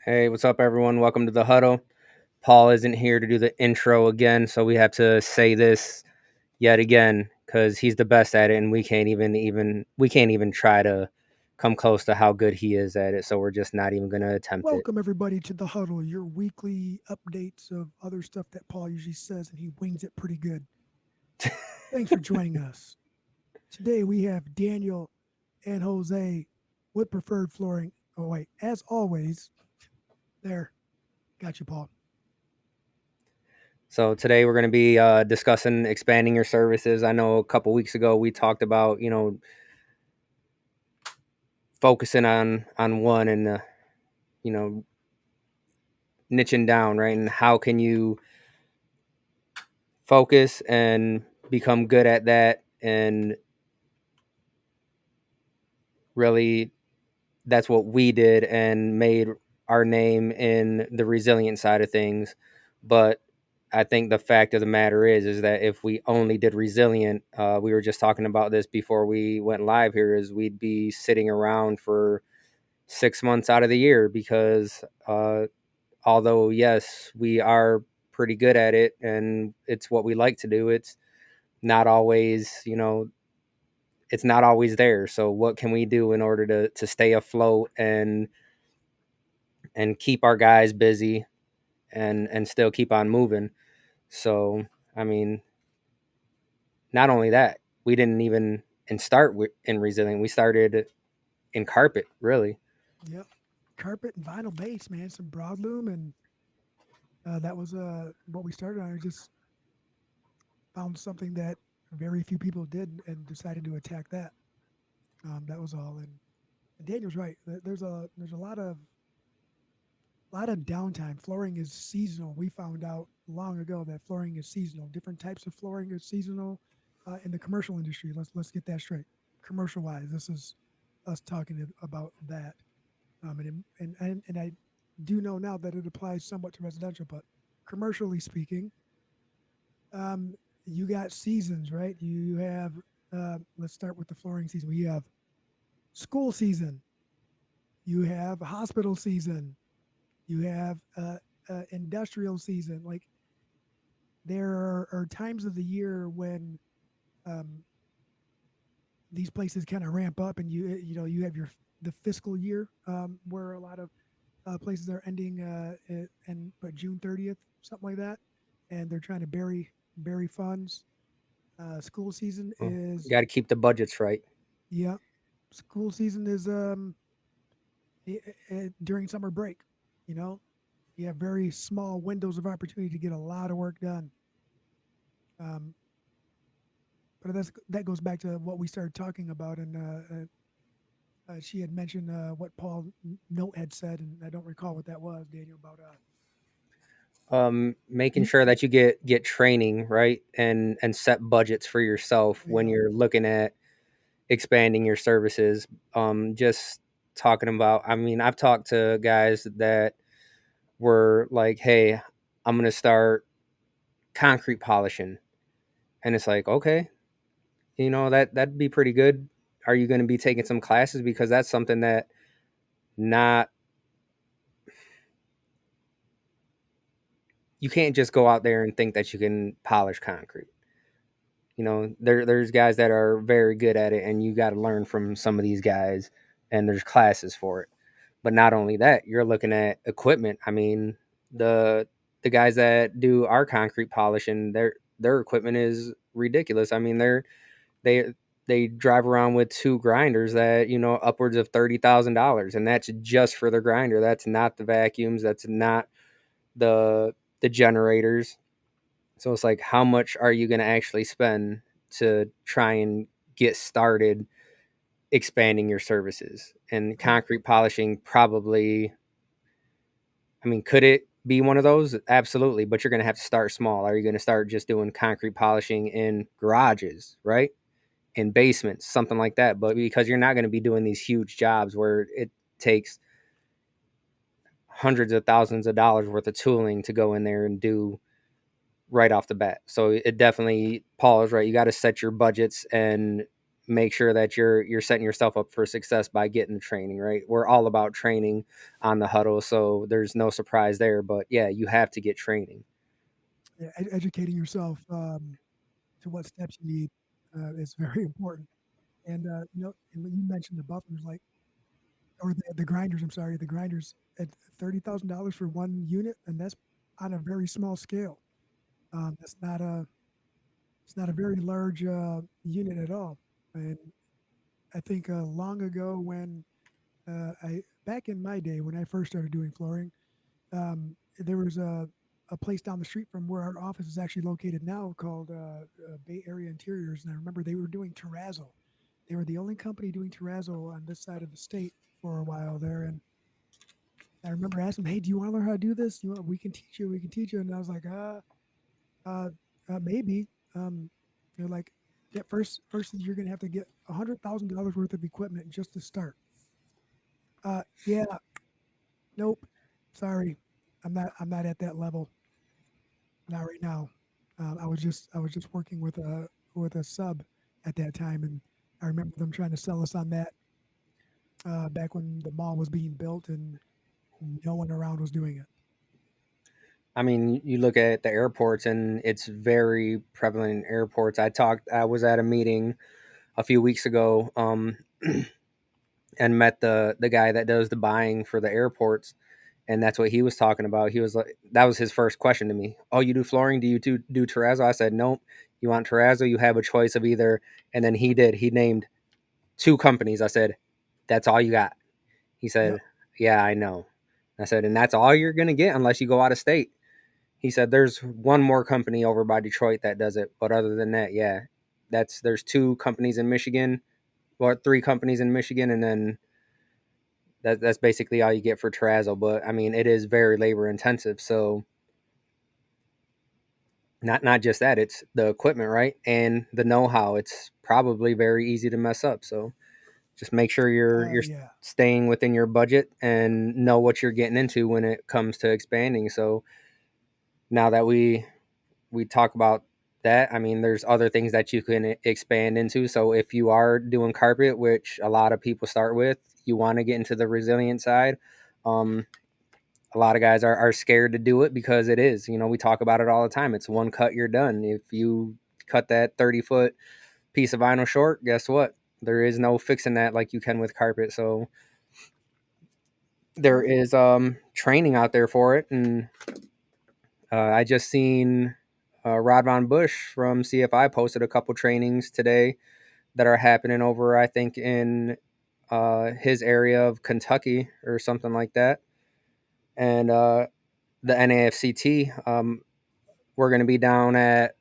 Hey, what's up, everyone? Welcome to the huddle. Paul isn't here to do the intro again, so we have to say this yet again because he's the best at it, and we can't even try to come close to how good he is at it. So we're just not even going to attempt it. Welcome everybody to the huddle, your weekly updates of other stuff that Paul usually says, and he wings it pretty good. Thanks for joining us. Today we have Daniel and Jose with preferred flooring. Oh wait, as always, there, got you, Paul. So today we're going to be discussing expanding your services. I know a couple weeks ago we talked about focusing on one and you know niching down, right, and how can you focus and become good at that and really that's what we did and made our name in the resilient side of things. But I think the fact of the matter is that if we only did resilient, we were just talking about this before we went live here, is we'd be sitting around for 6 months out of the year because although yes, we are pretty good at it and it's what we like to do, it's not always, it's not always there. So what can we do in order to stay afloat and keep our guys busy and still keep on moving? So I mean, not only that, we didn't even and start in resilient. We started in carpet, really. Yep, carpet and vinyl base, man. Some broadloom, and that was what we started on. I just found something that very few people did and decided to attack that. That was all. And Daniel's right. There's a lot of downtime. Flooring is seasonal. We found out long ago that flooring is seasonal. Different types of flooring are seasonal in the commercial industry. Let's get that straight. Commercial wise, this is us talking about that. And I do know now that it applies somewhat to residential, but commercially speaking, you got seasons, right? You have let's start with the flooring season. We have school season. You have hospital season. You have industrial season. Like there are times of the year when um, these places kind of ramp up, and you have the fiscal year where a lot of places are ending in but June 30th, something like that, and they're trying to bury funds. School season Oh, is got to keep the budgets right. yeah, school season is during summer break. You know, you have very small windows of opportunity to get a lot of work done. Um, but that goes back to what we started talking about, and she had mentioned what Paul Note had said, and I don't recall what that was, Daniel, about Making sure that you get training right and set budgets for yourself when yeah, you're looking at expanding your services. Just talking about, I mean, I've talked to guys that were like, hey, I'm gonna start concrete polishing, and it's like, okay, that'd be pretty good. Are you going to be taking some classes? Because that's something that not you can't just go out there and think that you can polish concrete. There's guys that are very good at it, and you got to learn from some of these guys, and there's classes for it. But not only that, you're looking at equipment. I mean, the the guys that do our concrete polishing, their equipment is ridiculous. I mean, they they drive around with two grinders that upwards of $30,000, and that's just for the grinder. That's not the vacuums. That's not the generators. So it's like, how much are you going to actually spend to try and get started expanding your services? And right. concrete polishing probably, I mean, could it be one of those? Absolutely, but you're going to have to start small. Are you going to start just doing concrete polishing in garages, right? In basements, something like that. But because you're not going to be doing these huge jobs where it takes hundreds of thousands of dollars worth of tooling to go in there and do right off the bat. So it definitely, Paul is right. You got to set your budgets and make sure that you're setting yourself up for success by getting the training, right? We're all about training on the huddle, so there's no surprise there. But yeah, you have to get training. Yeah, educating yourself to what steps you need is very important. And and when you mentioned the buffers, like or the grinders, I'm sorry, the grinders at $30,000 for one unit, and that's on a very small scale. That's not a it's not a very large unit at all. And I think long ago when I back in my day when I first started doing flooring, there was a place down the street from where our office is actually located now called Bay Area Interiors, and I remember they were doing terrazzo. They were the only company doing terrazzo on this side of the state for a while there, and I remember asking them, "Hey, do you want to learn how to do this? We can teach you. We can teach you." And I was like, uh, maybe." They're like, "Yeah, first you're gonna have to get $100,000 worth of equipment just to start." Yeah, nope, sorry, I'm not at that level. Not right now. I was just working with a sub at that time, and I remember them trying to sell us on that back when the mall was being built and no one around was doing it. I mean, you look at the airports, and it's very prevalent in airports. I was at a meeting a few weeks ago, and met the guy that does the buying for the airports, and that's what he was talking about. He was like, that was his first question to me. Oh, you do flooring? Do you do terrazzo? I said, nope. You want terrazzo? You have a choice of either. And then he named two companies. I said, that's all you got. He Yep. said, yeah, I know. I said, and that's all you're gonna get unless you go out of state. He said, there's one more company over by Detroit that does it, but other than that, yeah, there's two companies in Michigan, or three companies in Michigan, and then that's basically all you get for terrazzo. But I mean, it is very labor intensive. So not just that, it's the equipment, right, and the know how. It's probably very easy to mess up. So just make sure you're Yeah. staying within your budget and know what you're getting into when it comes to expanding. So now that we talk about that, I mean, there's other things that you can expand into. So if you are doing carpet, which a lot of people start with, you want to get into the resilient side. Um, a lot of guys are scared to do it because it is, we talk about it all the time. It's one cut, you're done. If you cut that 30-foot piece of vinyl short, guess what? There is no fixing that like you can with carpet. So there Well, is training out there for it. And I just seen Rod Von Bush from CFI posted a couple trainings today that are happening over, I think, in his area of Kentucky or something like that. And the NAFCT, we're going to be down at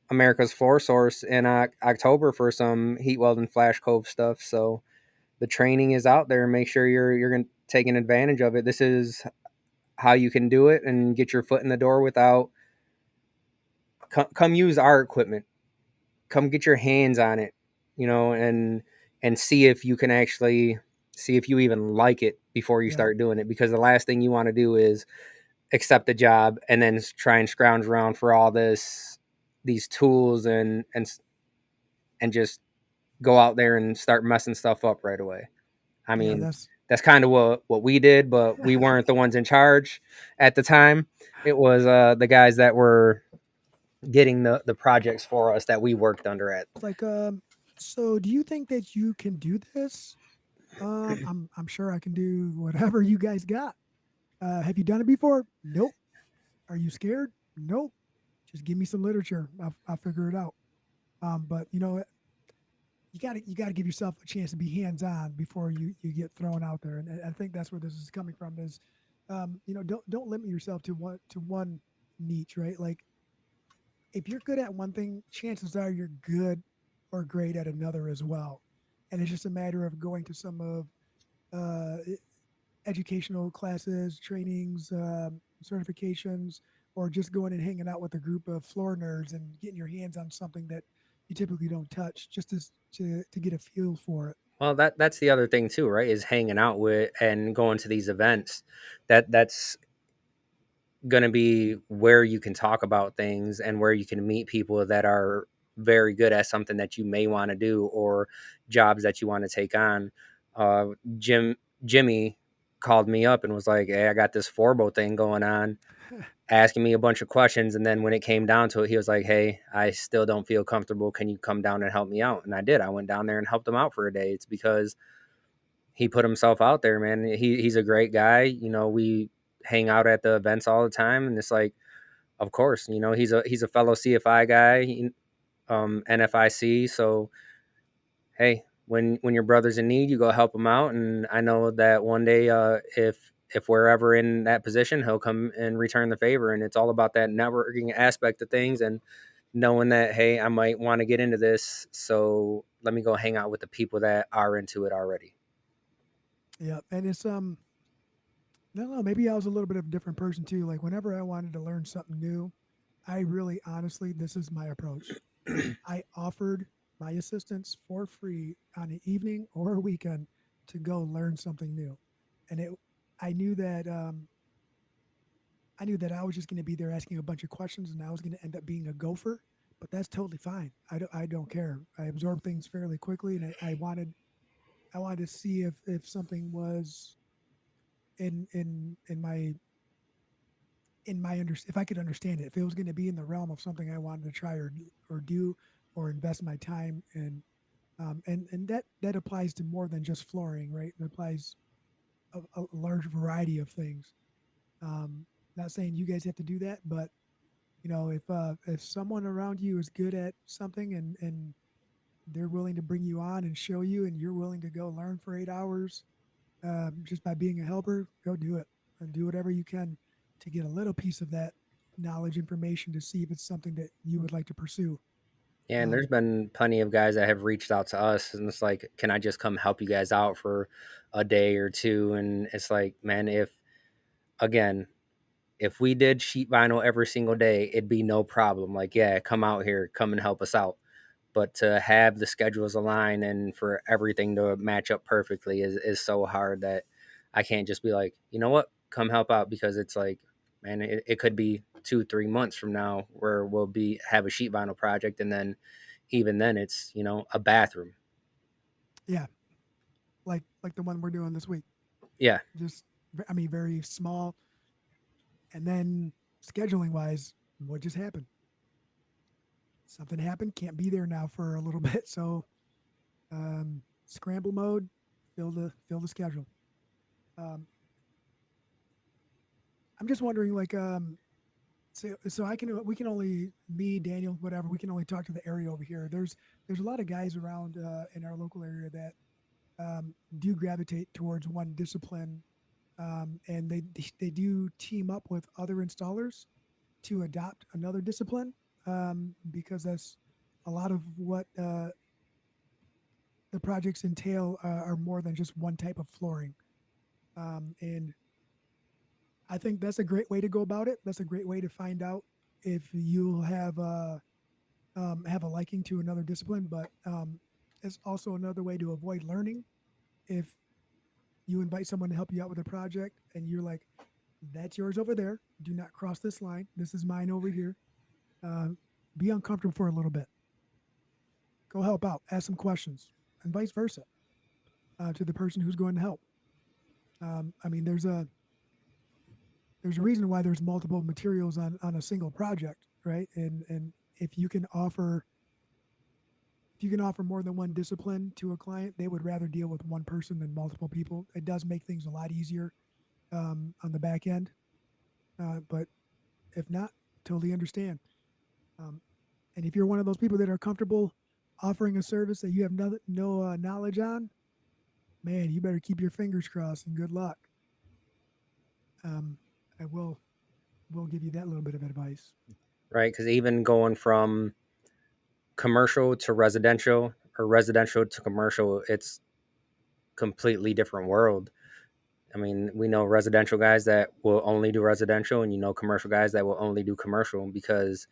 America's Floor Source in October for some heat welding flash cove stuff. So the training is out there. Make sure you're going taking advantage of it. This is how you can do it and get your foot in the door without. Come use our equipment. Come get your hands on it, and see if you can actually see if you even like it before you yeah. start doing it. Because the last thing you want to do is accept a job and then try and scrounge around for all these tools and just go out there and start messing stuff up right away. I Yeah, mean, that's that's kind of what we did, but we weren't the ones in charge at the time. It was the guys that were getting the projects for us that we worked under at. like so do you think that you can do this? I'm sure I can do whatever you guys got. Have you done it before? Nope. Are you scared? Nope. Just give me some literature. I'll figure it out. But you gotta give yourself a chance to be hands on before you get thrown out there. And I think that's where this is coming from. Is don't limit yourself to one niche, right? Like if you're good at one thing, chances are you're good or great at another as well. And it's just a matter of going to some of uh, educational classes, trainings, certifications, or just going and hanging out with a group of floor nerds and getting your hands on something that you typically don't touch, just to get a feel for it. Well, that's the other thing too, right? Is hanging out with and going to these events. That's going to be where you can talk about things and where you can meet people that are very good at something that you may want to do or jobs that you want to take on. Uh, Jimmy called me up and was like, "Hey, I got this Forbo thing going on," asking me a bunch of questions. And then when it came down to it, he was like, "Hey, I still don't feel comfortable. Can you come down and help me out?" And I did. I went down there and helped him out for a day. It's because he put himself out there, man. He's a great guy. You know, we hang out at the events all the time, and it's like, of course, you know, he's a fellow CFI guy, NFIC. So hey, when your brother's in need, you go help him out. And I know that one day, if we're ever in that position, he'll come and return the favor. And it's all about that networking aspect of things and knowing that, hey, I might want to get into this, so let me go hang out with the people that are into it already. Yeah, and it's I don't know, maybe I was a little bit of a different person too. Like whenever I wanted to learn something new, I really honestly, this is my approach. I offered my assistants for free on an evening or a weekend to go learn something new. And I knew that I knew that I was just going to be there asking a bunch of questions, and I was going to end up being a gopher. But that's totally fine. I don't care. I absorb things fairly quickly, and I wanted to see if something was in my if I could understand it, if it was going to be in the realm of something I wanted to try or do or invest my time in. And that applies to more than just flooring, right? It applies a large variety of things. Not saying you guys have to do that, but you know, if someone around you is good at something and they're willing to bring you on and show you, and you're willing to go learn for 8 hours just by being a helper, go do it and do whatever you can to get a little piece of that knowledge information to see if it's something that you would like to pursue. Yeah, and there's Um, been plenty of guys that have reached out to us, and it's like, can I just come help you guys out for a day or two? And it's like, man, again, if we did sheet vinyl every single day, it'd be no problem. Like, yeah, come out here, come and help us out. But to have the schedules align and for everything to match up perfectly is so hard that I can't just be like, you know what, come help out, because it's like, man, it could be 2 3 months from now where we'll be have a sheet vinyl project, and then even then it's, a bathroom. yeah, like the one we're doing this week. Yeah. Just I mean, very small. And then scheduling wise, what just happened? Something happened. Can't be there now for a little bit. So scramble mode. Fill the schedule. Um, I'm just wondering, like, so I can we can only me Daniel whatever we can only talk to the area over here. There's a lot of guys around in our local area that do gravitate towards one discipline, and they do team up with other installers to adopt another discipline, because that's a lot of what the projects entail are more than just one type of flooring. And I think that's a great way to go about it. That's a great way to find out if you have a liking to another discipline, but it's also another way to avoid learning. If you invite someone to help you out with a project and you're like, that's yours over there. Do not cross this line. This is mine over here. Uh, be uncomfortable for a little bit. Go help out. Ask some questions, and vice versa to the person who's going to help. I mean, there's a reason why there's multiple materials on a single project, right? And if you can offer more than one discipline to a client, they would rather deal with one person than multiple people. It does make things a lot easier on the back end, but if not, totally understand. Um, and if you're one of those people that are comfortable offering a service that you have no knowledge on, man, you better keep your fingers crossed and good luck. Um, I will give you that little bit of advice. Right, because even going from commercial to residential or residential to commercial, it's completely different world. I mean, we know residential guys that will only do residential, and commercial guys that will only do commercial, because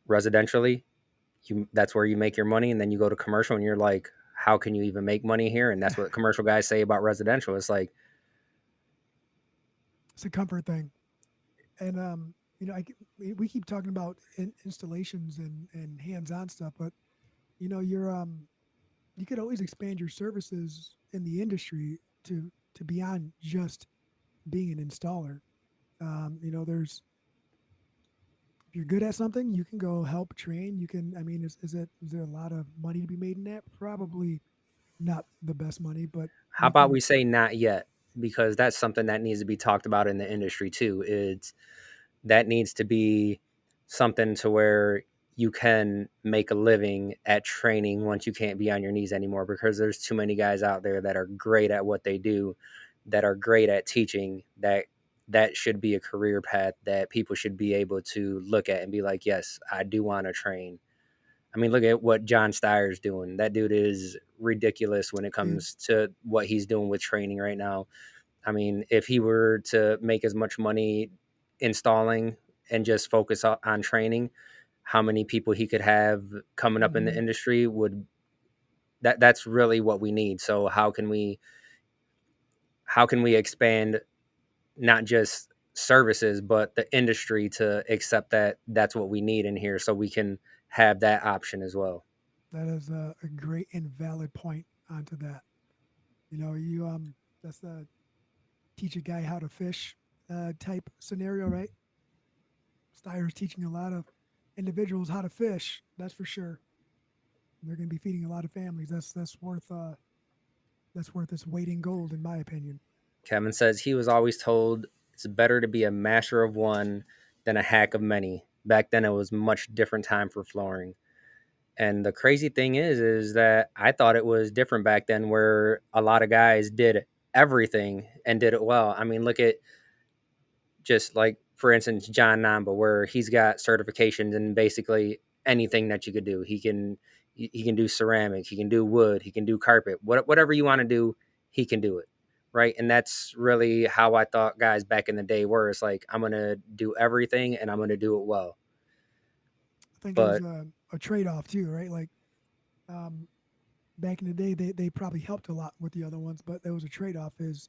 residentially, that's where you make your money, and then you go to commercial and you're like, how can you even make money here? And that's what commercial guys say about residential. It's like, It's a comfort thing. And we keep talking about installations and hands-on stuff, but you could always expand your services in the industry to beyond just being an installer. There's if you're good at something, you can go help train. You can, I mean, is there a lot of money to be made in that? Probably not the best money, but How you about can. we say not yet? Because that's something that needs to be talked about in the industry too. It's that needs to be something to where you can make a living at training once you can't be on your knees anymore, because there's too many guys out there that are great at what they do, that are great at teaching, that should be a career path that people should be able to look at and be like, yes, I do want to train. I mean, look at what John Steyer's doing. That dude is ridiculous when it Dude, comes to what he's doing with training right now. I mean, if he were to make as much money installing and just focus on training, how many people he could have coming up in the mhm. industry would that's really what we need. So how can we expand not just services but the industry to accept that that's what we need in here so we can have that option as well. That is a great and valid point onto that. You that's the teach a guy how to fish type scenario, right? Steyer's teaching a lot of individuals how to fish. That's for sure. They're going to be feeding a lot of families. That's worth its weight in gold, in my opinion. Kevin says he was always told it's better to be a master of one than a hack of many. Back then, it was much different time for flooring. And the crazy thing is that I thought it was different back then, where a lot of guys did everything and did it well. I mean, look at just like, for instance, John Namba, where he's got certifications in basically anything that you could do. He can do ceramic, he can do wood, he can do carpet, whatever you want to do, he can do it. Right. And that's really how I thought guys back in the day were. It's like, I'm going to do everything and I'm going to do it well. I think it was But a trade off too, right? Like um, back in the day, they probably helped a lot with the other ones, but there was a trade off. Is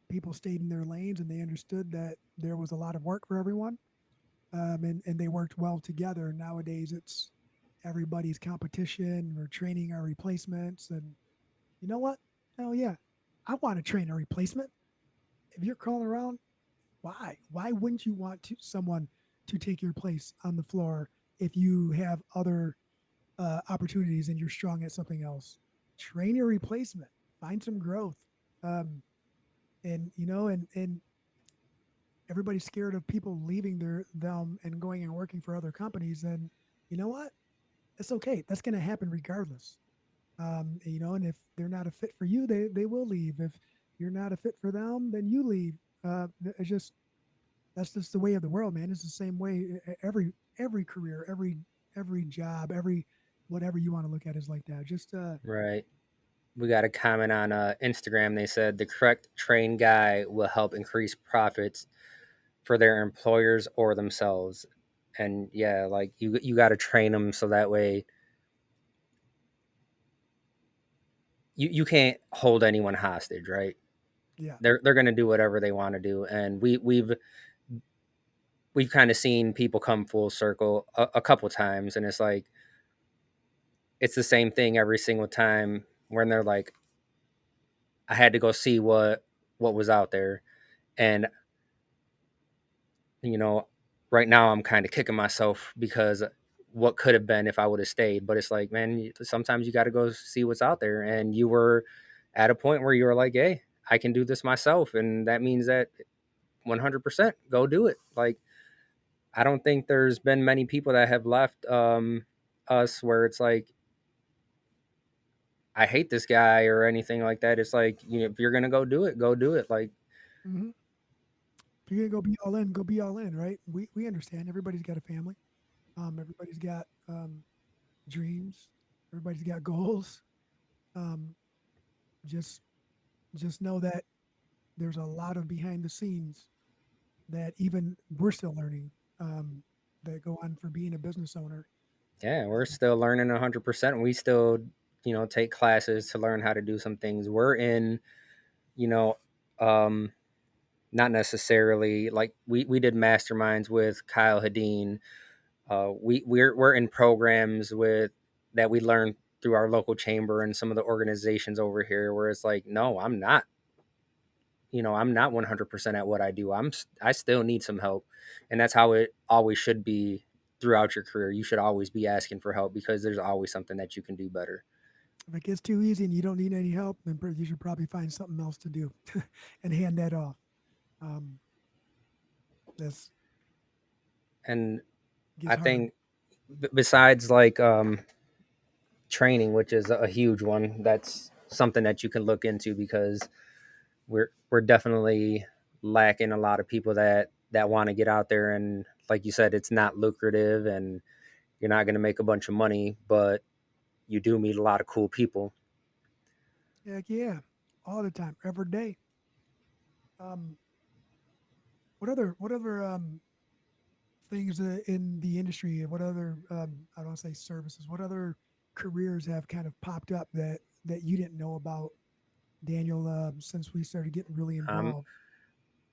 people stayed in their lanes and they understood that there was a lot of work for everyone, and they worked well together. Nowadays, it's everybody's competition. We're training our replacements, and you know what? Hell yeah, I want to train a replacement. If you're crawling around, why? Why wouldn't you want someone to take your place on the floor if you have other opportunities and you're strong at something else? Train your replacement. Find some growth. Um, and everybody's scared of people leaving them and going and working for other companies. And you know what? It's okay. That's going to happen regardless. And if they're not a fit for you, they will leave. If you're not a fit for them, then you leave. It's just that's just the way of the world, man. It's the same way every career, every job, every whatever you want to look at is like that. Just right. We got a comment on Instagram. They said the correct trained guy will help increase profits for their employers or themselves. And yeah, like you got to train them so that way you can't hold anyone hostage, right? yeah. They're going to do whatever they want to do, and we've kind of seen people come full circle a couple times, and it's like it's the same thing every single time when they're like, I had to go see what was out there, and you know, right now I'm kind of kicking myself because what could have been if I would have stayed. But it's like, man, sometimes you got to go see what's out there. And you were at a point where you were like, hey, I can do this myself. And that means that 100% go do it. Like, I don't think there's been many people that have left us where it's like, I hate this guy or anything like that. It's like, if you're going to go do it, go do it. Like, Mm-hmm. If you're gonna go be all in, go be all in, right? We understand. Everybody's got a family. Everybody's got dreams. Everybody's got goals. Um, just just know that there's a lot of behind the scenes that even we're still learning, that go on for being a business owner. yeah, we're still learning 100%. We still, take classes to learn how to do some things. We're in, you know, um, not necessarily like we did masterminds with Kyle Hadeen. We're in programs with that we learned through our local chamber and some of the organizations over here where it's like, no, I'm not, I'm not 100% at what I do. I still need some help. And that's how it always should be throughout your career. You should always be asking for help because there's always something that you can do better. If it gets too easy and you don't need any help, then you should probably find something else to do and hand that off. Um, this And gets I hard. think besides like training, which is a huge one, that's something that you can look into because we're definitely lacking a lot of people that want to get out there, and like you said, it's not lucrative and you're not going to make a bunch of money, but you do meet a lot of cool people. Heck yeah, all the time, every day. Um, what other things in the industry? What other I don't want to say services? What other careers have kind of popped up that you didn't know about, Daniel? Since we started getting really I'm involved.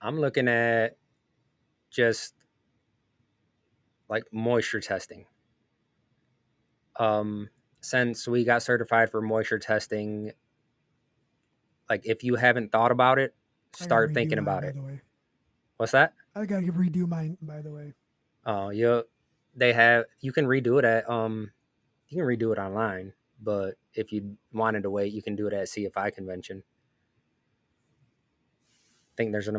I'm looking at just like moisture testing. Um, since we got certified for moisture testing, like if you haven't thought about it, I got to start redo thinking mine, about by it. the way. What's that? I got to redo mine, by the way. Oh, they have you can redo it at you can redo it online, but if you wanted to wait, you can do it at CFI convention. I think there's an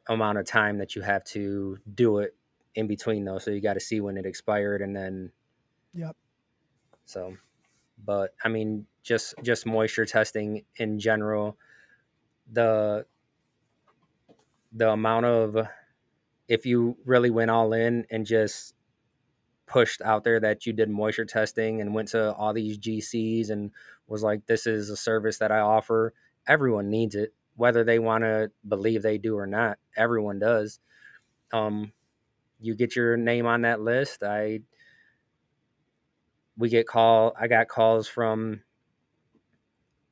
amount of time that you have to do it in between though, so you got to see when it expired and then Yep. so. But I mean, just moisture testing in general, the the amount of if you really went all in and just pushed out there that you did moisture testing and went to all these GCs and was like, this is a service that I offer. Everyone needs it, whether they want to believe they do or not. Everyone does. Um, you get your name on that list. I got calls from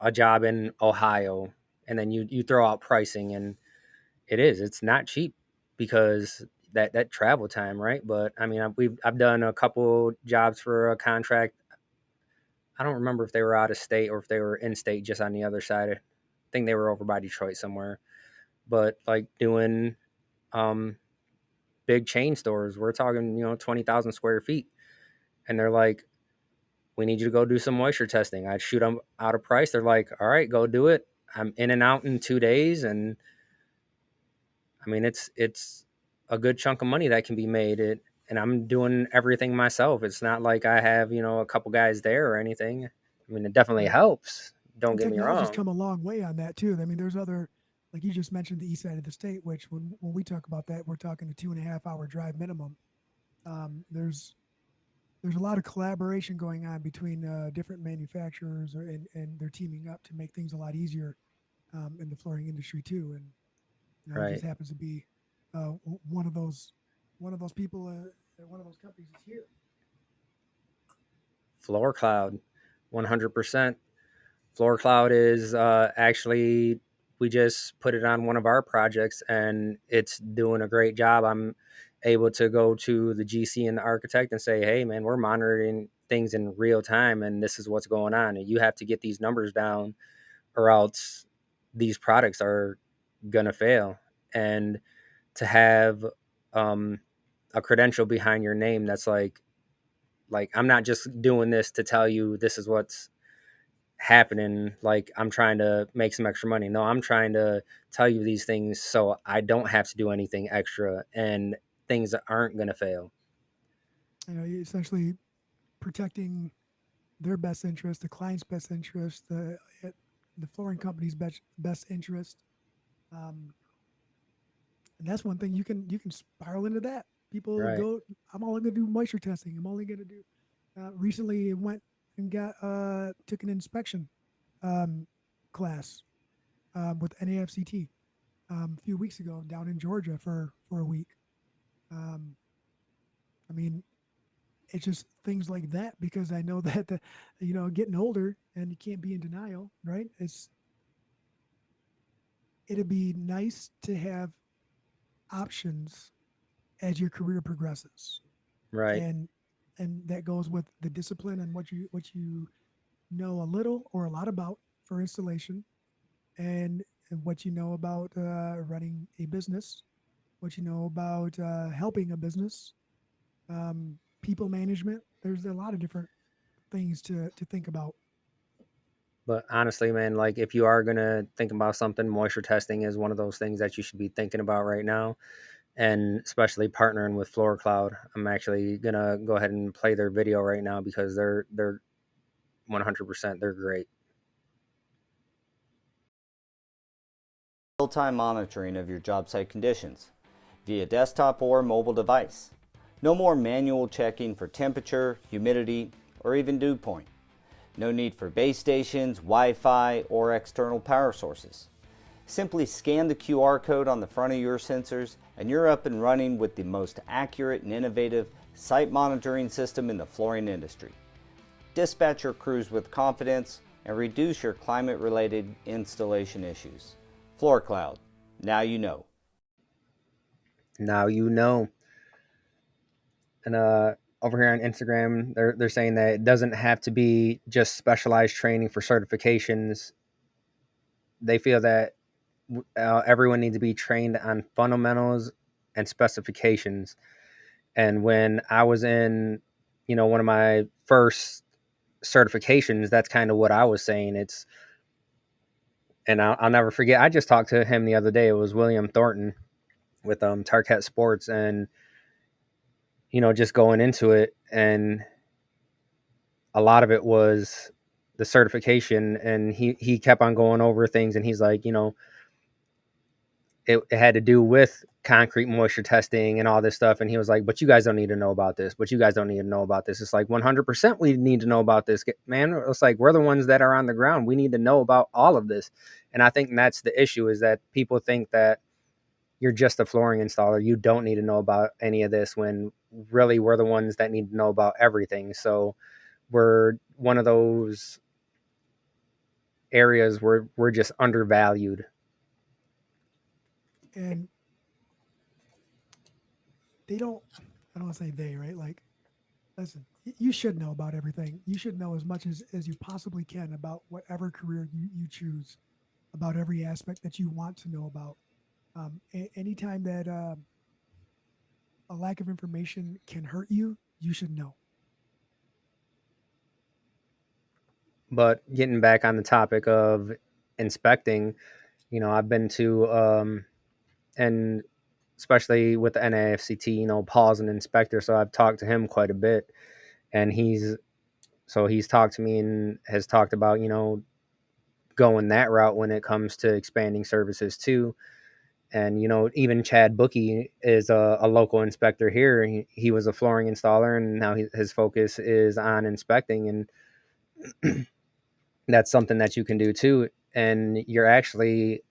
a job in Ohio, and then you throw out pricing, and it's not cheap because that travel time, right? But I mean, I've done a couple jobs for a contract. I don't remember if they were out of state or if they were in state, just on the other side. I think they were over by Detroit somewhere. But like doing um, big chain stores, we're talking 20,000 square feet, and they're like, we need you to go do some moisture testing. I shoot them out a price. They're like, all right, go do it. I'm in and out in 2 days, and I mean it's a good chunk of money that can be made. And I'm doing everything myself. It's not like I have a couple guys there or anything. I mean, it definitely Right. helps. Don't And get me technology's wrong. come a long way on that too. I mean, there's other, like you just mentioned, the east side of the state, which when we talk about that, we're talking a 2.5 hour drive minimum. There's a lot of collaboration going on between different manufacturers, and they're teaming up to make things a lot easier in the flooring industry too. And it just Right. happens to be uh, one of those people, one of those companies is here. Floor Cloud, 100%. Floor Cloud is actually, we just put it on one of our projects and it's doing a great job. I'm able to go to the GC and the architect and say, hey, man, we're monitoring things in real time and this is what's going on. And you have to get these numbers down or else these products are going to fail. And to have um, a credential behind your name that's like I'm not just doing this to tell you this is what's happening, like I'm trying to make some extra money. No, I'm trying to tell you these things so I don't have to do anything extra and things aren't going to fail. You're essentially protecting their best interest, the client's best interest, the flooring company's best interest. Um, and that's one thing you can spiral into that. People Right. go, I'm only going to do moisture testing. I'm only going to do. Recently, went and got took an inspection um, class with NAFCT a few weeks ago down in Georgia for a week. Um, I mean, it's just things like that because I know that getting older and you can't be in denial, right? It'd be nice to have options as your career progresses, Right. and that goes with the discipline and what you know a little or a lot about for installation, and what you know about running a business, what you know about helping a business, people management. There's a lot of different things to think about. But honestly, man, like if you are gonna think about something, moisture testing is one of those things that you should be thinking about right now, and especially partnering with Floor Cloud. I'm actually gonna go ahead and play their video right now because they're 100%, they're great. Real-time monitoring of your job site conditions via desktop or mobile device. No more manual checking for temperature, humidity, or even dew point. No need for base stations, Wi-Fi, or external power sources. Simply scan the QR code on the front of your sensors and you're up and running with the most accurate and innovative site monitoring system in the flooring industry. Dispatch your crews with confidence and reduce your climate-related installation issues. Floor Cloud. Now you know. Now you know. And over here on Instagram, they're saying that it doesn't have to be just specialized training for certifications. They feel that everyone needs to be trained on fundamentals and specifications. And when I was in, one of my first certifications, that's kind of what I was saying. And I'll never forget. I just talked to him the other day. It was William Thornton with Tarket Sports, and just going into it, and a lot of it was the certification, and he kept on going over things, and he's like, it had to do with concrete moisture testing and all this stuff. And he was like, but you guys don't need to know about this. But you guys don't need to know about this. It's like 100% we need to know about this, man. It's like we're the ones that are on the ground. We need to know about all of this. And I think that's the issue, is that people think that you're just a flooring installer. You don't need to know about any of this, when really we're the ones that need to know about everything. So we're one of those areas where we're just undervalued. And they don't, I don't want to say they, right? Like, listen, you should know about everything. You should know as much as you possibly can about whatever career you choose, about every aspect that you want to know about. Anytime that a lack of information can hurt you, you should know. But getting back on the topic of inspecting, I've been to, and especially with the NAFCT, Paul's an inspector, so I've talked to him quite a bit, and he's talked to me and has talked about, going that route when it comes to expanding services too. And even Chad Bookie is a local inspector here. He was a flooring installer, and now his focus is on inspecting, and that's something that you can do too. And you're actually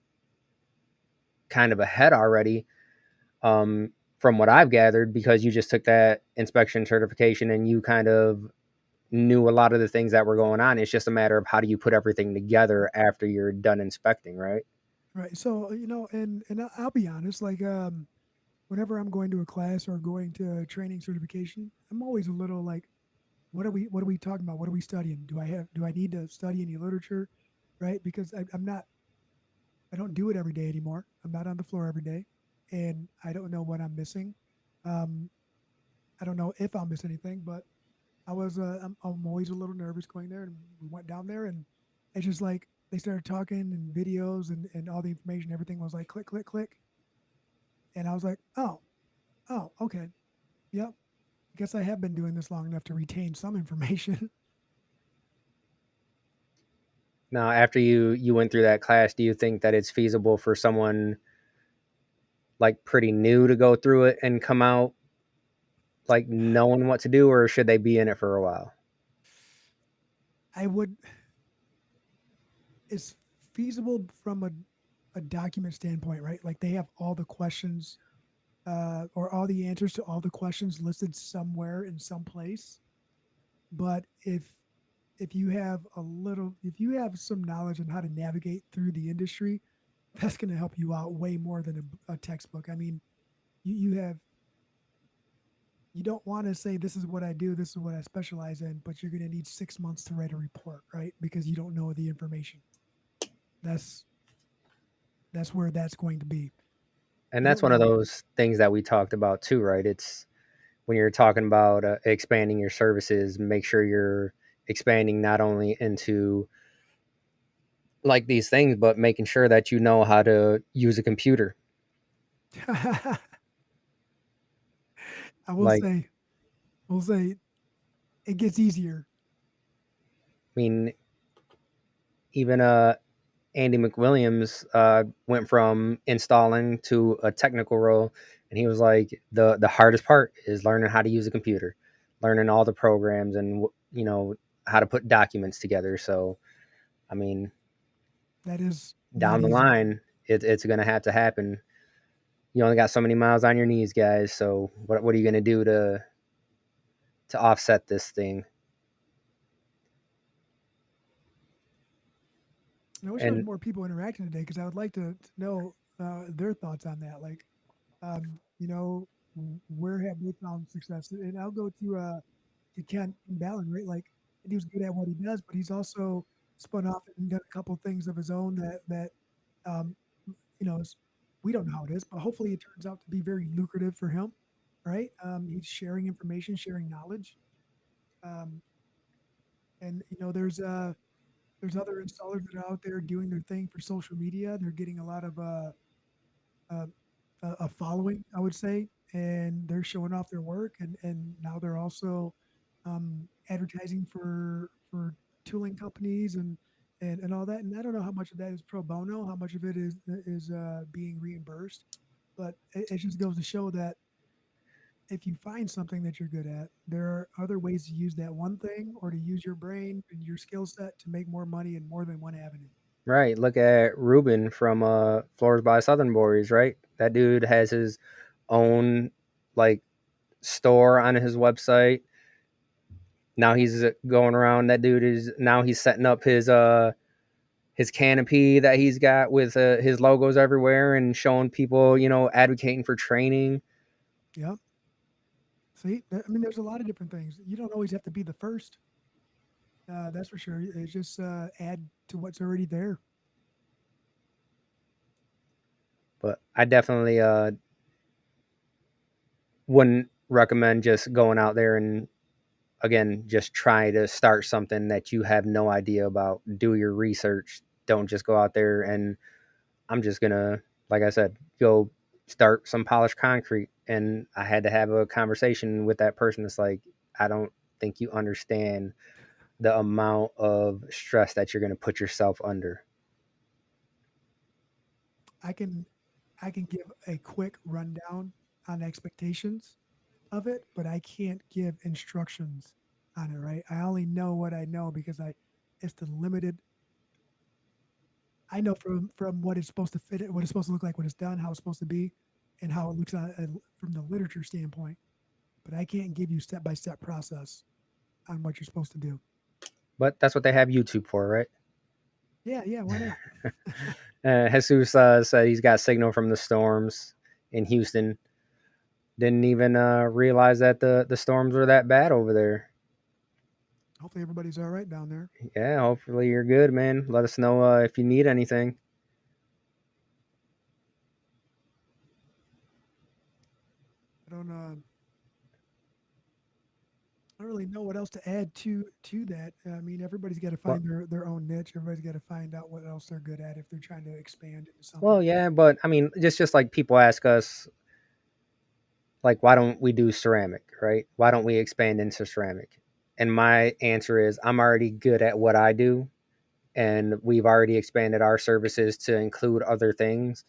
kind of ahead already, from what I've gathered, because you just took that inspection certification and you kind of knew a lot of the things that were going on. It's just a matter of how do you put everything together after you're done inspecting, right? Right. So, and I'll be honest, like, whenever I'm going to a class or going to a training certification, I'm always a little like, what are we talking about? What are we studying? Do I need to study any literature? Right. Because I don't do it every day anymore. I'm not on the floor every day, and I don't know what I'm missing. Um, I don't know if I'll miss anything, but I'm always a little nervous going there. And we went down there, and it's just like they started talking and videos and all the information. Everything was like click, click, click, and I was like, oh, okay, yep. I guess I have been doing this long enough to retain some information. Now, after you went through that class, do you think that it's feasible for someone like pretty new to go through it and come out like knowing what to do, or should they be in it for a while? I would. It's feasible from a document standpoint, right? Like they have all the questions or all the answers to all the questions listed somewhere in some place. But if you have some knowledge on how to navigate through the industry, that's going to help you out way more than a textbook. I mean, you don't want to say this is what I do, this is what I specialize in, but you're going to need 6 months to write a report, right? Because you don't know the information. That's where that's going to be. And You that's don't one of know. those things that we talked about too, right? It's when you're talking about expanding your services, make sure you're expanding not only into like these things, but making sure that you know how to use a computer. I will Like, say, we'll say it gets easier. I mean, even Andy McWilliams went from installing to a technical role, and he was like, the hardest part is learning how to use a computer, learning all the programs, and how to put documents together. So, I mean, That is not down the easy. line, it's going to have to happen. You only got so many miles on your knees, guys. So, what are you going to do to offset this thing? I wish there was And more people interacting today because I would like to know their thoughts on that. Like, you know, where have they found success? And I'll go to Ken Ballin, right? Like, he was good at what he does, but he's also spun off and done a couple things of his own that um, we don't know how it is, but hopefully it turns out to be very lucrative for him, right? He's sharing information, sharing knowledge, um, and there's other installers that are out there doing their thing for social media. They're getting a lot of uh, a following, I would say, and they're showing off their work, and now they're also advertising for tooling companies and all that. And I don't know how much of that is pro bono, how much of it is being reimbursed, but it just goes to show that if you find something that you're good at, there are other ways to use that one thing or to use your brain and your skill set to make more money in more than one avenue. right, look at Ruben from Floors by Southern Boys, right? That dude has his own like store on his website. Now he's going around. That dude is now he's setting up his canopy that he's got with his logos everywhere and showing people, advocating for training. Yep. See, I mean, there's a lot of different things. You don't always have to be the first. That's for sure. It's just add to what's already there. But I definitely wouldn't recommend just going out there and again just try to start something that you have no idea about. Do your research. Don't just go out there and I'm just gonna, like I said, go start some polished concrete. And I had to have a conversation with that person. It's like, I don't think you understand the amount of stress that you're gonna put yourself under. I can I can give a quick rundown on expectations of it, but I can't give instructions on it, right? I only know what I know because I it's the limited I know from what it's supposed to fit, what it's supposed to look like when it's done, how it's supposed to be, and how it looks from the literature standpoint. But I can't give you step by step process on what you're supposed to do. But that's what they have YouTube for, right? Yeah, yeah, why not? Jesus said he's got signal from the storms in Houston. Didn't even realize that the storms were that bad over there. Hopefully everybody's all right down there. Yeah, hopefully you're good, man. Let us know if you need anything. I don't really know what else to add to that. I mean, everybody's got to Well, find their own niche. Everybody's got to find out what else they're good at if they're trying to expand into something. well, yeah, but I mean, just like people ask us, like, why don't we do ceramic, right? Why don't we expand into ceramic? And my answer is, I'm already good at what I do, and we've already expanded our services to include other things.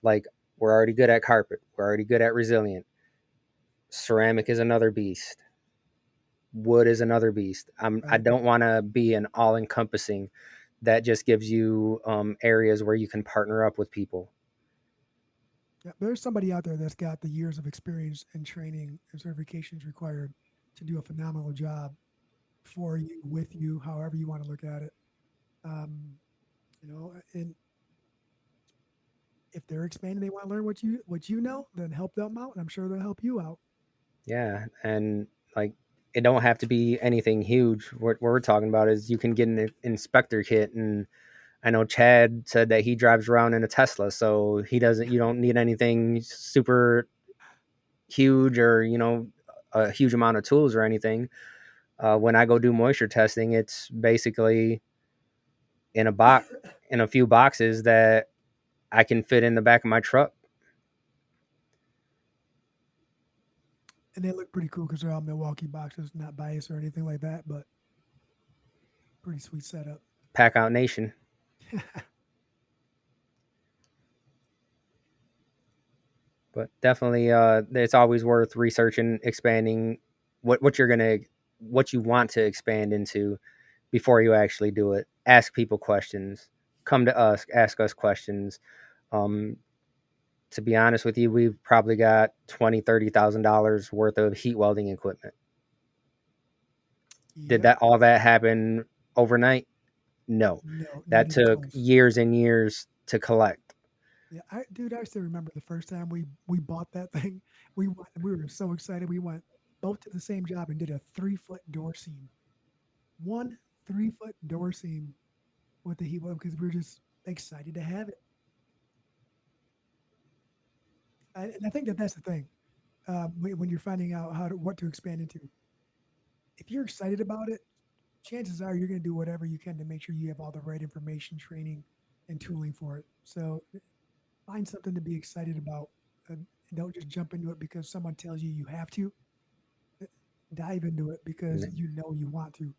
Like, we're already good at carpet, we're already good at resilient. Ceramic is another beast. Wood is another beast. I Right. don't want to be an all encompassing that just gives you areas where you can partner up with people. Yeah, there's somebody out there that's got the years of experience and training and certifications required to do a phenomenal job for you, with you, however you want to look at it. Um, and if they're expanding, they want to learn what you know, then help them out, and I'm sure they'll help you out. Yeah, and like it don't have to be anything huge. What we're talking about is you can get an inspector kit, and I know Chad said that he drives around in a Tesla, so he doesn't. You don't need anything super huge or a huge amount of tools or anything. When I go do moisture testing, it's basically in a box in a few boxes that I can fit in the back of my truck. And they look pretty cool because they're all Milwaukee boxes, not biased or anything like that, but pretty sweet setup. Pack Out Nation. But definitely, it's always worth researching, expanding what you want to expand into before you actually do it. Ask people questions. Come to us, ask us questions. Um, to be honest with you, we've probably got $20,000-$30,000 worth of heat welding equipment. Did Yep. all that happen overnight? No, No, not that even took close. years and years to collect. Yeah, I still remember the first time we bought that thing. We were so excited. We went both to the same job and did a 3-foot door seam. 1 3-foot door seam with the heat weld because we were just excited to have it. And I think that that's the thing. When you're finding out what to expand into, if you're excited about it, chances are you're going to do whatever you can to make sure you have all the right information, training, and tooling for it. So find something to be excited about. Don't just jump into it because someone tells you you have to. Dive into it because you know you want to.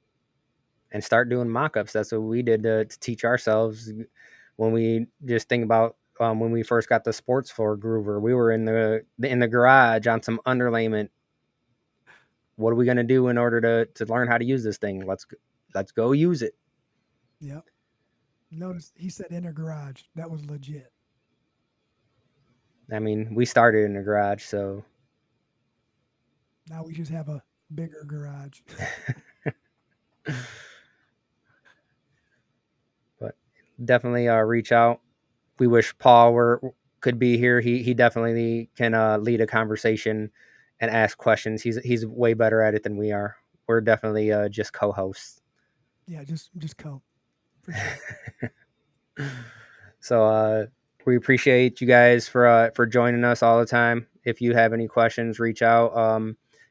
And start doing mock-ups. That's what we did to teach ourselves. When we just think about when we first got the sports floor groover, we were in the garage on some underlayment. What are we going to do in order to learn how to use this thing? Let's go use it. Yep. Notice he said in a garage. That was legit. I mean, we started in the garage, so Now we just have a bigger garage. but definitely reach out. We wish Paul could be here. He definitely can lead a conversation and ask questions. He's way better at it than we are. We're definitely just co-hosts. Yeah, just co for sure. So we appreciate you guys for joining us all the time. If you have any questions, reach out.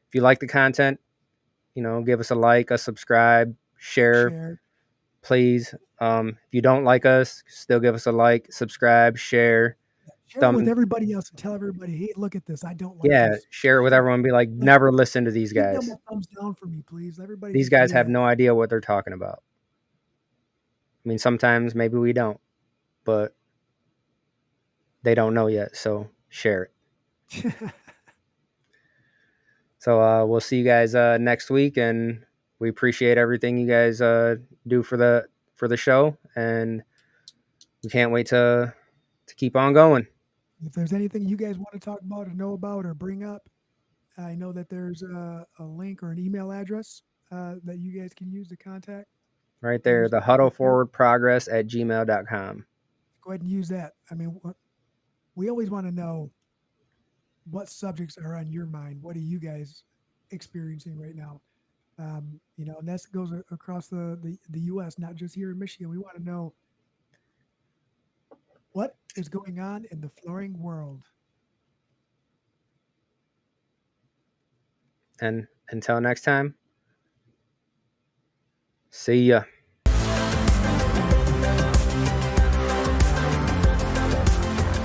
If you like the content, give us a like, a subscribe, share, Share. please. If you don't like us, still give us a like, subscribe, share. Share it with everybody else and tell everybody, hey, look at this. I don't like Yeah, this. share it with everyone. Be like, never listen to these Give them guys. a thumbs down for me, please. Everybody These just do guys have that. no idea what they're talking about. I mean, sometimes maybe we don't, but they don't know yet. So share it. So we'll see you guys next week, and we appreciate everything you guys do for the show, and we can't wait to keep on going. If there's anything you guys want to talk about or know about or bring up, I know that there's a link or an email address that you guys can use to contact. Right That there, is the huddleforwardprogress@gmail.com. Go ahead and use that. I mean, we always want to know what subjects are on your mind. What are you guys experiencing right now? And that goes across the U.S., not just here in Michigan. We want to know what is going on in the flooring world. And until next time, see ya.